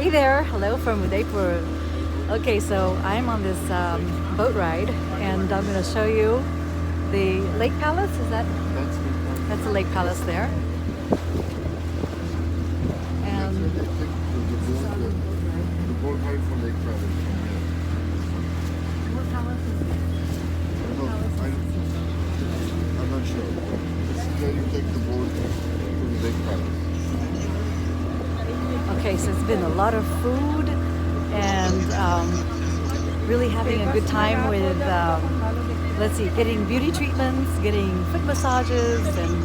Hey there, hello from Udaipur. Okay, so I'm on this boat ride and I'm going to show you the Lake Palace. Is that? That's the Lake Palace there. And The boat ride for Lake Palace. No, I'm not sure. This is where you take the boat to the Lake Palace. okay, so it's been a lot of food and really having a good time with, let's see, getting beauty treatments, getting foot massages, and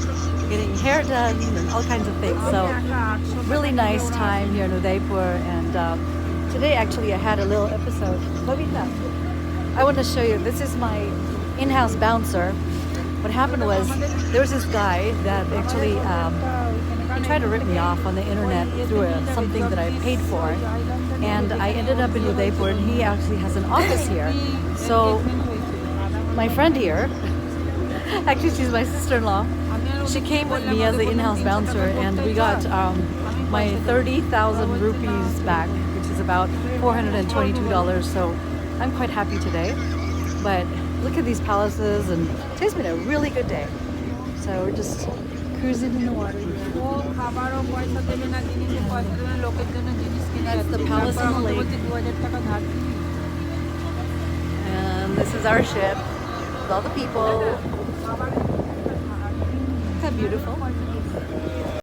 getting hair done, and all kinds of things. So, really nice time here in Udaipur. And today, actually, I had a little episode. Babita, I want to show you. This is my in-house bouncer. What happened was there was this guy that actually he tried to rip me off on the internet through something that I paid for, and I ended up in Udaipur, and he actually has an office here. So my friend here, actually she's my sister-in-law, she came with me as the in-house bouncer, and we got my 30,000 rupees back, which is about $422. So I'm quite happy today. But look at these palaces, and today's been a really good day. So we're just cruising in the water. That's the palace on the lake. And this is our ship with all the people. Look how beautiful.